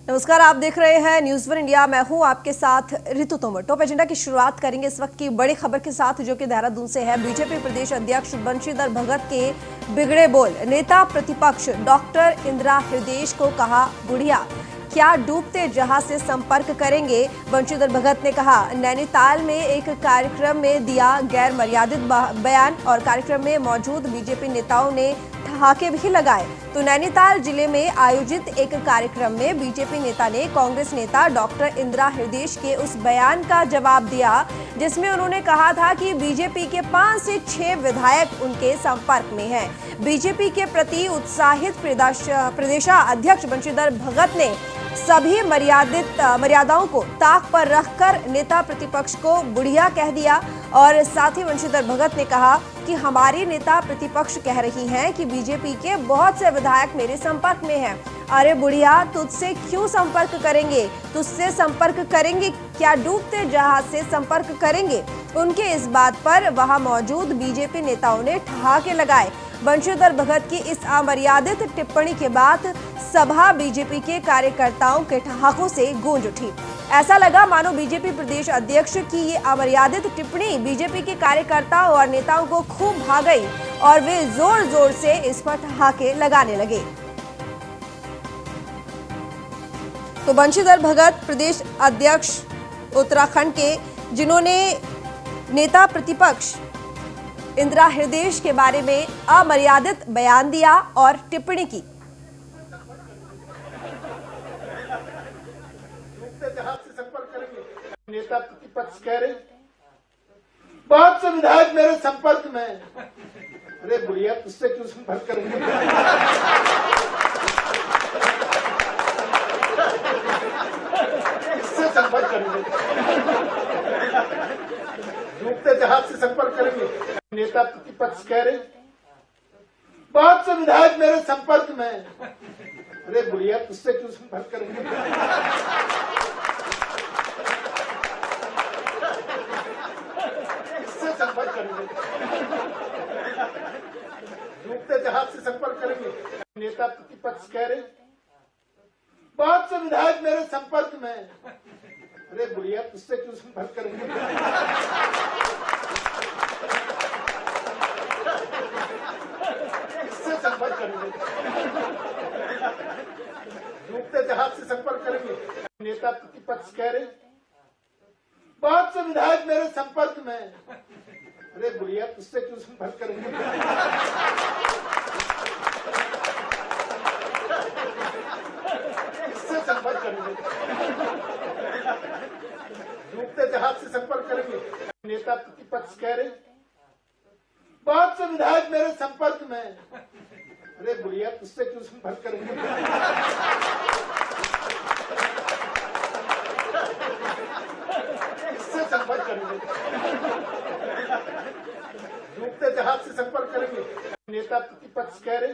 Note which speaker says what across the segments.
Speaker 1: नमस्कार, आप देख रहे हैं न्यूज़ वन इंडिया। मैं हूं आपके साथ ऋतु तोमर। टॉप एजेंडा की शुरुआत करेंगे इस वक्त की बड़ी खबर के साथ, जो कि देहरादून से है। बीजेपी प्रदेश अध्यक्ष बंशीधर भगत के बिगड़े बोल। नेता प्रतिपक्ष डॉक्टर इंदिरा हृदयेश को कहा बुढ़िया। क्या डूबते जहाज से संपर्क करेंगे? बंशीधर भगत ने कहा। नैनीताल में एक कार्यक्रम में दिया गैर मर्यादित बयान और कार्यक्रम में मौजूद बीजेपी नेताओं ने ठहाके भी लगाए। तो नैनीताल जिले में आयोजित एक कार्यक्रम में बीजेपी नेता ने कांग्रेस नेता डॉक्टर इंदिरा हृदयेश के उस बयान का जवाब दिया जिसमें उन्होंने कहा था कि बीजेपी के 5 से 6 विधायक उनके संपर्क में हैं। बीजेपी के प्रति उत्साहित प्रदेशाध्यक्ष बंशीधर भगत ने सभी मर्यादाओं को ताक पर रखकर नेता प्रतिपक्ष को बुढ़िया कह दिया। और साथ ही बंशीधर भगत ने कहा कि हमारी नेता प्रतिपक्ष कह रही हैं कि बीजेपी के बहुत से विधायक मेरे संपर्क में हैं। अरे बुढ़िया, तुझसे क्यों संपर्क करेंगे? तुझसे संपर्क करेंगे क्या? डूबते जहाज से संपर्क करेंगे? उनके इस बात पर वहां मौजूद बीजेपी नेताओं ने ठहाके लगाए। बंशीधर भगत की इस अमर्यादित टिप्पणी के बाद सभा बीजेपी के कार्यकर्ताओं के ठहाकों से गूंज उठी। ऐसा लगा मानो बीजेपी प्रदेश अध्यक्ष की ये अमर्यादित टिप्पणी बीजेपी के कार्यकर्ताओं और नेताओं को खूब भा गई और वे जोर जोर से इस पर ठहाके लगाने लगे। तो बंशीधर भगत प्रदेश अध्यक्ष उत्तराखंड के, जिन्होंने नेता प्रतिपक्ष इंदिरा हृदयेश के बारे में अमर्यादित बयान दिया और टिप्पणी की।
Speaker 2: जहाज से संपर्क करेंगे। नेता प्रतिपक्ष कह रहे बहुत से विधायक मेरे संपर्क में। अरे बुढ़िया, तुझसे क्यों संपर्क करेंगे? इससे संपर्क करेंगे। डूबते जहाज से संपर्क करेंगे। नेता प्रतिपक्ष कह रहे बहुत से विधायक मेरे संपर्क में। अरे बुढ़िया, तुझसे क्यों संपर्क करेंगे? इससे संपर्क करेंगे। डूबते जहाज से संपर्क करेंगे। नेता प्रतिपक्ष कह रहे बहुत से विधायक मेरे संपर्क में। अरे बुढ़िया, तुझसे क्यों संपर्क करेंगे? इससे संपर्क करेंगे। डूबते जहाज से संपर्क करेंगे। नेता प्रतिपक्ष कह रहे बहुत से विधायक मेरे संपर्क में। अरे बुढ़िया, तुझसे क्यों संपर्क करेंगे? इससे संपर्क करेंगे। डूबते जहाज से संपर्क करेंगे। नेता प्रतिपक्ष कह रहे बहुत से विधायक मेरे संपर्क में। अरे बुढ़िया, तुझसे क्यों संपर्क करेंगे? इससे संपर्क करेंगे। डूबते जहाज से संपर्क करेंगे। नेता प्रतिपक्ष कह रहे।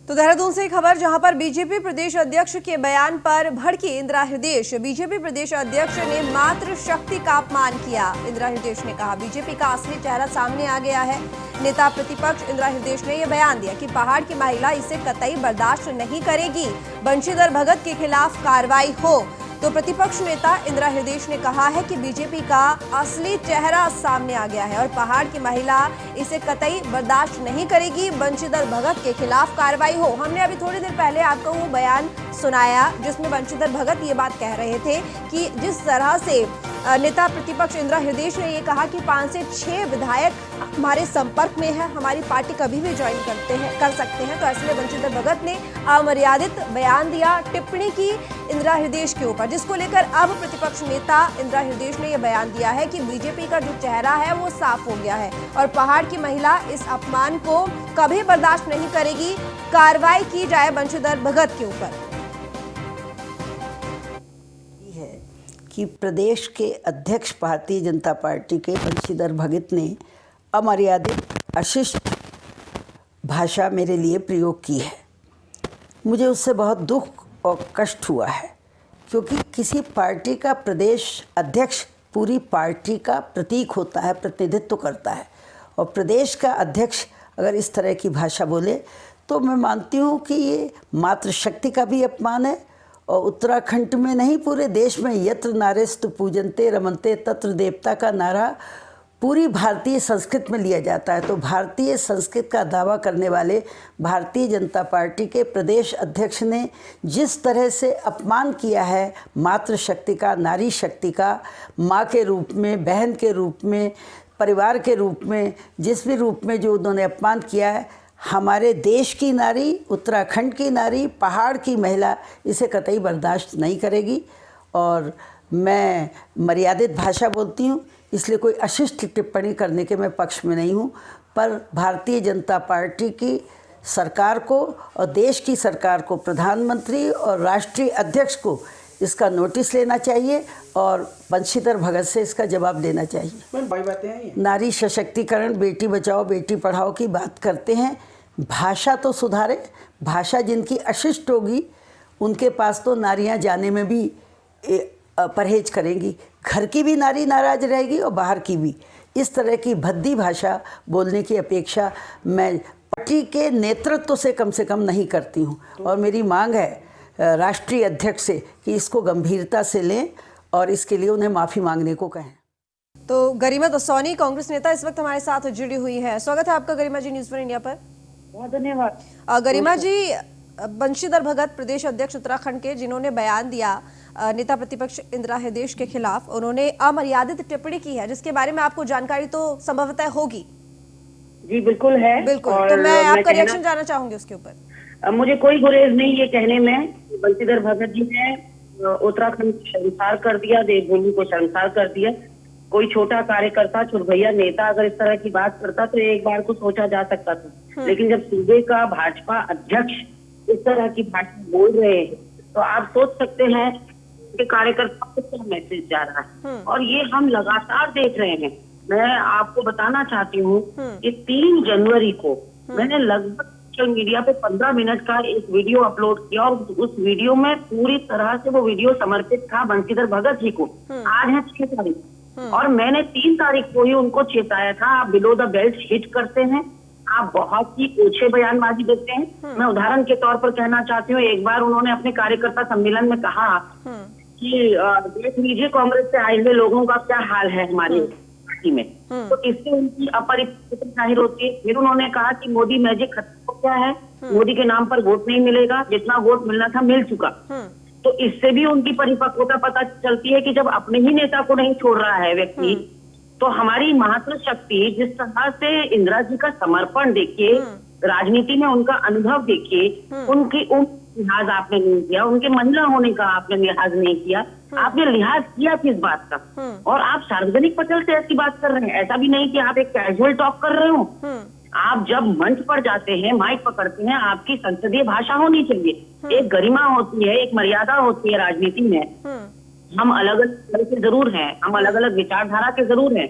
Speaker 1: तो देहरादून से खबर, जहां पर बीजेपी प्रदेश अध्यक्ष के बयान पर भड़की इंदिरा हृदयेश। बीजेपी प्रदेश अध्यक्ष ने मातृ शक्ति का अपमान किया। इंदिरा हृदयेश ने कहा बीजेपी का असली चेहरा सामने आ गया है। नेता प्रतिपक्ष इंदिरा हृदयेश ने यह बयान दिया कि पहाड़ की महिला इसे कतई बर्दाश्त नहीं करेगी। बंशीधर भगत के खिलाफ कार्रवाई हो। तो प्रतिपक्ष नेता इंदिरा हृदयेश ने कहा है कि बीजेपी का असली चेहरा सामने आ गया है और पहाड़ की महिला इसे कतई बर्दाश्त नहीं करेगी। बंशीधर भगत के खिलाफ कार्रवाई हो। हमने अभी थोड़ी देर पहले आपको वो बयान सुनाया जिसमें बंशीधर भगत ये बात कह रहे थे कि जिस तरह से नेता प्रतिपक्ष इंदिरा हृदयेश ने ये कहा कि 5 से 6 विधायक हमारे संपर्क में है, हमारी पार्टी कभी भी ज्वाइन कर सकते हैं। तो ऐसे में बंशीधर भगत ने अमर्यादित बयान दिया, टिप्पणी की इंदिरा हृदयेश के ऊपर, जिसको लेकर अब प्रतिपक्ष नेता इंदिरा हृदयेश ने यह बयान दिया है कि बीजेपी का जो चेहरा है वो साफ हो गया है और पहाड़ की महिला इस अपमान को कभी बर्दाश्त नहीं करेगी। कार्रवाई की जाए बंशीधर भगत के ऊपर।
Speaker 3: कि प्रदेश के अध्यक्ष भारतीय जनता पार्टी के बंशीधर भगत ने अमर्यादित अशिष्ट भाषा मेरे लिए प्रयोग की है। मुझे उससे बहुत दुख और कष्ट हुआ है, क्योंकि किसी पार्टी का प्रदेश अध्यक्ष पूरी पार्टी का प्रतीक होता है, प्रतिनिधित्व करता है। और प्रदेश का अध्यक्ष अगर इस तरह की भाषा बोले तो मैं मानती हूँ कि ये मातृशक्ति का भी अपमान है। और उत्तराखंड में नहीं, पूरे देश में यत्र नारेस्तु पूजन्ते रमन्ते तत्र देवता का नारा पूरी भारतीय संस्कृत में लिया जाता है। तो भारतीय संस्कृत का दावा करने वाले भारतीय जनता पार्टी के प्रदेश अध्यक्ष ने जिस तरह से अपमान किया है मातृशक्ति का, नारी शक्ति का, माँ के रूप में, बहन के रूप में, परिवार के रूप में, जिस भी रूप में जो उन्होंने अपमान किया है, हमारे देश की नारी, उत्तराखंड की नारी, पहाड़ की महिला इसे कतई बर्दाश्त नहीं करेगी। और मैं मर्यादित भाषा बोलती हूँ, इसलिए कोई अशिष्ट टिप्पणी करने के मैं पक्ष में नहीं हूँ। पर भारतीय जनता पार्टी की सरकार को और देश की सरकार को, प्रधानमंत्री और राष्ट्रीय अध्यक्ष को इसका नोटिस लेना चाहिए और बंशीधर भगत से इसका जवाब देना चाहिए।
Speaker 4: बड़ी बातें हैं ये।
Speaker 3: नारी सशक्तिकरण, बेटी बचाओ बेटी पढ़ाओ की बात करते हैं, भाषा तो सुधारे। भाषा जिनकी अशिष्ट होगी उनके पास तो नारियां जाने में भी परहेज करेंगी। घर की भी नारी नाराज रहेगी और बाहर की भी। इस तरह की भद्दी भाषा बोलने की अपेक्षा मैं पार्टी के नेतृत्व से कम नहीं करती हूँ। और मेरी मांग है राष्ट्रीय अध्यक्ष से कि इसको गंभीरता से लें और इसके लिए उन्हें माफ़ी मांगने को कहें।
Speaker 1: तो गरिमा दसौनी, कांग्रेस नेता, इस वक्त हमारे साथ जुड़ी हुई है। स्वागत है आपका गरिमा जी न्यूज़ 1 इंडिया पर।
Speaker 5: बहुत धन्यवाद।
Speaker 1: गरिमा जी, बंशीधर भगत प्रदेश अध्यक्ष उत्तराखंड के, जिन्होंने बयान दिया नेता प्रतिपक्ष इंदिरा हृदयेश के खिलाफ, उन्होंने अमर्यादित टिप्पणी की है, जिसके बारे में आपको जानकारी तो संभवतः होगी।
Speaker 5: जी बिल्कुल है।
Speaker 1: बिल्कुल, तो मैं आपका रिएक्शन जानना चाहूंगी उसके ऊपर।
Speaker 5: मुझे कोई गुरेज नहीं ये कहने में, बंशीधर भगत जी ने उत्तराखंड को शर्मसार कर दिया, देवभूमि को शर्मसार कर दिया। कोई छोटा कार्यकर्ता, छुरभैया नेता अगर इस तरह की बात करता तो एक बार को सोचा जा सकता था, लेकिन जब सूबे का भाजपा अध्यक्ष इस तरह की भाषा बोल रहे हैं तो आप सोच सकते हैं कि कार्यकर्ताओं को क्या मैसेज जा रहा है। और ये हम लगातार देख रहे हैं। मैं आपको बताना चाहती हूँ कि 3 जनवरी को मैंने लगभग सोशल मीडिया पे 15 मिनट का एक वीडियो अपलोड किया और उस वीडियो में पूरी तरह से वो वीडियो समर्पित था बंशीधर भगत जी को। आज है 6 तारीख और मैंने 3 तारीख को ही उनको चेताया था, आप बिलो द बेल्ट हिट करते हैं, आप बहुत ही ओछे बयानबाजी देते हैं। मैं उदाहरण के तौर पर कहना चाहती हूँ, एक बार उन्होंने अपने कार्यकर्ता सम्मेलन में कहा कि देख लीजिए कांग्रेस से आए हुए लोगों का क्या हाल है हमारी पार्टी में, तो इससे उनकी अपरिचित जाहिर होती है। फिर उन्होंने कहा कि मोदी मैजिक खत्म हो गया है, मोदी के नाम पर वोट नहीं मिलेगा, जितना वोट मिलना था मिल चुका। तो इससे भी उनकी परिपक्वता पता चलती है कि जब अपने ही नेता को नहीं छोड़ रहा है व्यक्ति, तो हमारी मातृशक्ति, जिस तरह से इंदिरा जी का समर्पण देखिए, राजनीति में उनका अनुभव देखिए, उनकी लिहाज आपने नहीं किया, उनके महिला होने का आपने लिहाज नहीं किया। आपने लिहाज किया किस बात का? और आप सार्वजनिक पटल से ऐसी बात कर रहे हैं। ऐसा भी नहीं कि आप एक कैजुअल टॉक कर रहे हो। आप जब मंच पर जाते हैं, माइक पकड़ते हैं, आपकी संसदीय भाषा होनी चाहिए। एक गरिमा होती है, एक मर्यादा होती है राजनीति में। हम अलग अलग के जरूर हैं, हम अलग अलग विचारधारा के जरूर हैं,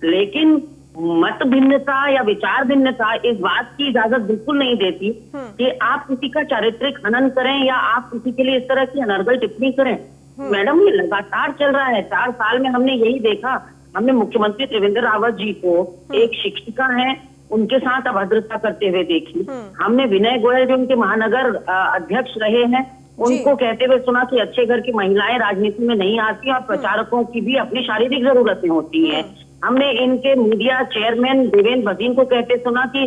Speaker 5: लेकिन मत भिन्नता या विचार भिन्नता इस बात की इजाजत बिल्कुल नहीं देती कि आप किसी का चारित्रिक हनन करें या आप किसी के लिए इस तरह की अनर्गल टिप्पणी करें। मैडम, ये लगातार चल रहा है। 4 साल में हमने यही देखा। हमने मुख्यमंत्री त्रिवेंद्र रावत जी को, एक शिक्षिका है, उनके साथ अभद्रता करते हुए देखी। हमने विनय गोयल जो उनके महानगर अध्यक्ष रहे हैं, उनको कहते हुए सुना कि अच्छे घर की महिलाएं राजनीति में नहीं आती और प्रचारकों की भी अपनी शारीरिक जरूरतें होती हैं। हमने इनके मीडिया चेयरमैन देवेंद्र भसीन को कहते सुना कि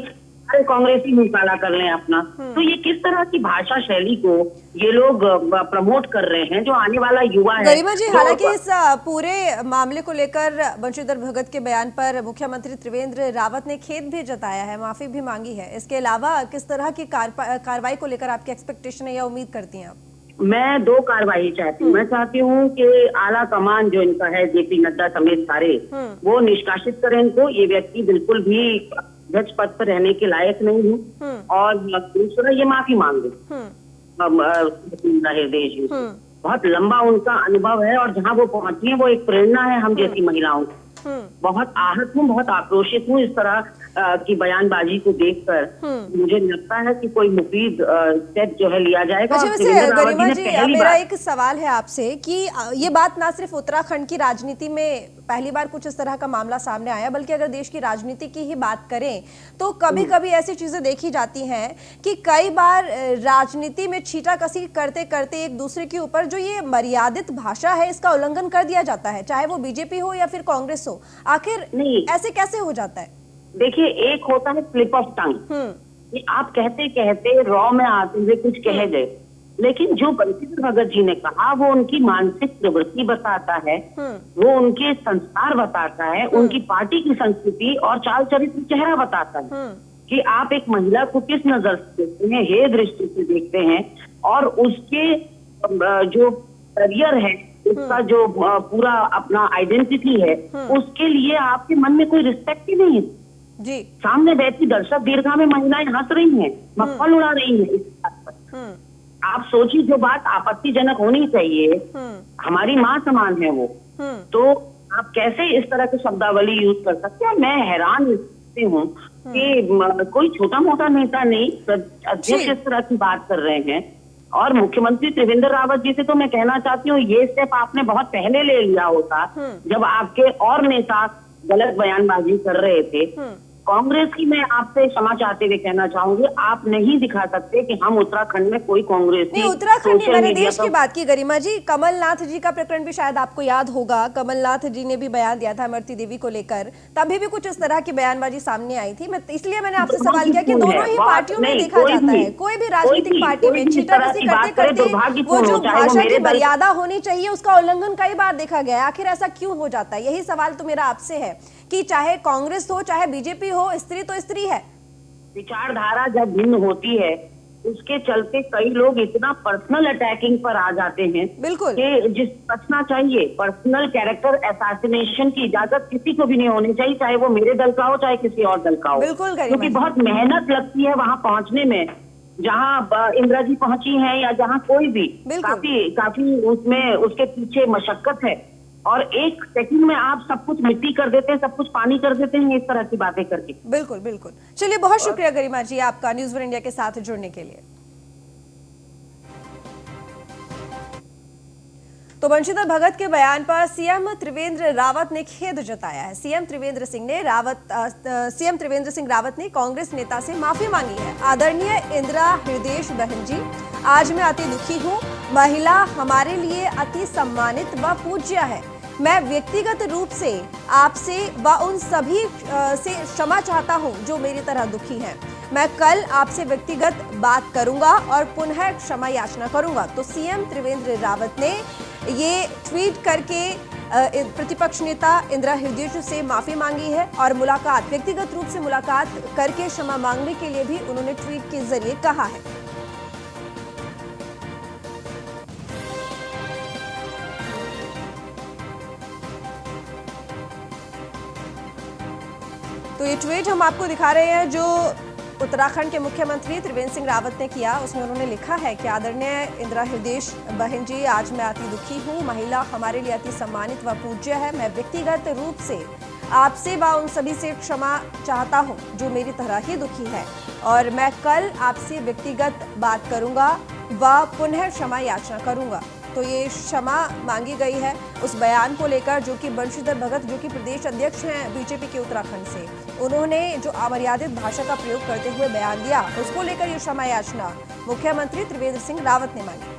Speaker 5: अरे कांग्रेसी मुंह काला कर लें अपना। तो ये किस तरह की भाषा शैली को ये लोग प्रमोट कर रहे हैं, जो आने वाला युवा है।
Speaker 1: गरिमा जी, हालांकि इस पूरे मामले को लेकर बंशीधर भगत के बयान पर मुख्यमंत्री त्रिवेंद्र रावत ने खेद भी जताया है, माफी भी मांगी है। इसके अलावा किस तरह की कार्रवाई को लेकर आपकी एक्सपेक्टेशन है या उम्मीद करती हैं आप?
Speaker 5: मैं 2 कार्रवाई चाहती हूँ। मैं चाहती हूँ कि आला कमान जो इनका है, जेपी नड्डा समेत सारे, वो निष्कासित करें इनको। ये व्यक्ति बिल्कुल भी अध्यक्ष पद पर रहने के लायक नहीं है। और दूसरा, ये माफी मांगे हृदयेश जी। बहुत लंबा उनका अनुभव है और जहाँ वो पहुंची है वो एक प्रेरणा है हम जैसी महिलाओं को। बहुत आहत हूँ, बहुत आक्रोशित हूँ इस तरह की बयानबाजी को देखकर मुझे लगता है कि कोई मुफीद स्टेप जो है लिया जाएगा।
Speaker 1: अच्छा,
Speaker 5: और
Speaker 1: वैसे
Speaker 5: त्रिवेंद्र रावत
Speaker 1: गरिमा
Speaker 5: ने
Speaker 1: जी,
Speaker 5: पहली
Speaker 1: मेरा
Speaker 5: बार
Speaker 1: एक सवाल है आपसे कि ये बात ना सिर्फ उत्तराखंड की राजनीति में पहली बार कुछ इस तरह का मामला सामने आया, बल्कि अगर देश की राजनीति की ही बात करें तो कभी कभी ऐसी चीजें देखी जाती हैं कि कई बार राजनीति में छींटाकसी करते करते एक दूसरे के ऊपर जो ये मर्यादित भाषा है इसका उल्लंघन कर दिया जाता है, चाहे वो बीजेपी हो या फिर कांग्रेस हो। आखिर
Speaker 5: नहीं,
Speaker 1: ऐसे कैसे हो जाता है?
Speaker 5: देखिए, एक होता है स्लिप ऑफ टंग, कि आप कहते कहते रॉ में आते हुए कुछ कह गए, लेकिन जो बंशीधर भगत जी ने कहा वो उनकी मानसिक प्रवृत्ति बताता है, वो उनके संस्कार बताता है, उनकी पार्टी की संस्कृति और चाल चरित्र चेहरा बताता है कि आप एक महिला को किस नजर से देखते हैं, हे दृष्टि से देखते हैं, और उसके जो करियर है, उसका जो पूरा अपना आइडेंटिटी है, उसके लिए आपके मन में कोई रिस्पेक्ट ही नहीं है
Speaker 1: जी।
Speaker 5: सामने बैठी दर्शक दीर्घा में महिलाएं हंस रही हैं, मक्खन उड़ा रही हैं इस बात पर। आप सोचिए, जो बात आपत्तिजनक होनी चाहिए, हमारी माँ समान है वो, तो आप कैसे इस तरह की शब्दावली यूज कर सकते हैं? मैं हैरान इससे हूँ कि कोई छोटा मोटा नेता नहीं, अध्यक्ष इस तरह की बात कर रहे हैं। और मुख्यमंत्री त्रिवेंद्र रावत जी से तो मैं कहना चाहती हूँ, ये स्टेप आपने बहुत पहले ले लिया होता, जब आपके और नेता गलत बयानबाजी कर रहे थे। कांग्रेस की मैं आपसे क्षमा चाहते हुए कहना चाहूंगी, आप नहीं दिखा सकते कि हम उत्तराखंड में कोई कांग्रेस
Speaker 1: नहीं, उत्तराखंड नहीं, मैंने देश की बात की गरिमा जी। कमलनाथ जी का प्रकरण भी शायद आपको याद होगा, कमलनाथ जी ने भी बयान दिया था इमरती देवी को लेकर, तभी भी कुछ इस तरह की बयानबाजी सामने आई थी। इसलिए मैंने आपसे सवाल किया कि दोनों ही पार्टियों में देखा जाता है, कोई भी राजनीतिक पार्टी में छींटाकसी करते करते वो जो भाषा की मर्यादा होनी चाहिए उसका उल्लंघन कई बार देखा गया। आखिर ऐसा क्यों हो जाता है? यही सवाल तो मेरा आपसे है कि चाहे कांग्रेस हो चाहे बीजेपी हो, स्त्री तो स्त्री है।
Speaker 5: विचारधारा जब भिन्न होती है उसके चलते कई लोग इतना पर्सनल अटैकिंग पर आ जाते हैं,
Speaker 1: बिल्कुल,
Speaker 5: कि जिस बचना चाहिए। पर्सनल कैरेक्टर असैसिनेशन की इजाजत किसी को भी नहीं होनी चाहिए, चाहे वो मेरे दल का हो चाहे किसी और दल का हो,
Speaker 1: बिल्कुल,
Speaker 5: क्योंकि बहुत मेहनत लगती है वहां पहुंचने में, जहां इंदिरा जी पहुंची हैं या जहां कोई भी, काफी उसमें उसके पीछे मशक्कत है। और एक सेकंड में आप सब कुछ मिट्टी कर देते हैं, सब कुछ पानी कर देते हैं इस तरह की बातें करके।
Speaker 1: बिल्कुल बिल्कुल। चलिए, बहुत शुक्रिया गरिमा जी आपका न्यूज़ वन इंडिया के साथ जुड़ने के लिए। तो बंशीधर भगत के बयान पर सीएम त्रिवेंद्र रावत ने खेद जताया है। सीएम त्रिवेंद्र सिंह रावत ने कांग्रेस नेता से माफी मांगी है। आदरणीय इंदिरा हृदयेश बहन जी, आज मैं अति दुखी हूँ। महिला हमारे लिए अति सम्मानित व पूज्य है। मैं व्यक्तिगत रूप से आपसे व उन सभी से क्षमा चाहता हूं जो मेरी तरह दुखी हैं। मैं कल आपसे व्यक्तिगत बात करूंगा और पुनः क्षमा याचना करूंगा। तो सीएम त्रिवेंद्र रावत ने ये ट्वीट करके प्रतिपक्ष नेता इंदिरा हृदयेश से माफी मांगी है और मुलाकात, व्यक्तिगत रूप से मुलाकात करके क्षमा मांगने के लिए भी उन्होंने ट्वीट के जरिए कहा है। तो ये ट्वीट हम आपको दिखा रहे हैं जो उत्तराखंड के मुख्यमंत्री त्रिवेंद्र सिंह रावत ने किया। उसमें उन्होंने लिखा है कि आदरणीय इंदिरा हृदयेश बहन जी, आज मैं अति दुखी हूँ। महिला हमारे लिए अति सम्मानित व पूज्य है। मैं व्यक्तिगत रूप से आपसे व उन सभी से क्षमा चाहता हूँ जो मेरी तरह ही दुखी है, और मैं कल आपसे व्यक्तिगत बात करूँगा व पुनः क्षमा याचना करूँगा। तो ये क्षमा मांगी गई है उस बयान को लेकर जो कि बंशीधर भगत, जो कि प्रदेश अध्यक्ष हैं बीजेपी के उत्तराखंड से, उन्होंने जो अमर्यादित भाषा का प्रयोग करते हुए बयान दिया, उसको लेकर ये क्षमा याचना मुख्यमंत्री त्रिवेंद्र सिंह रावत ने मांगी।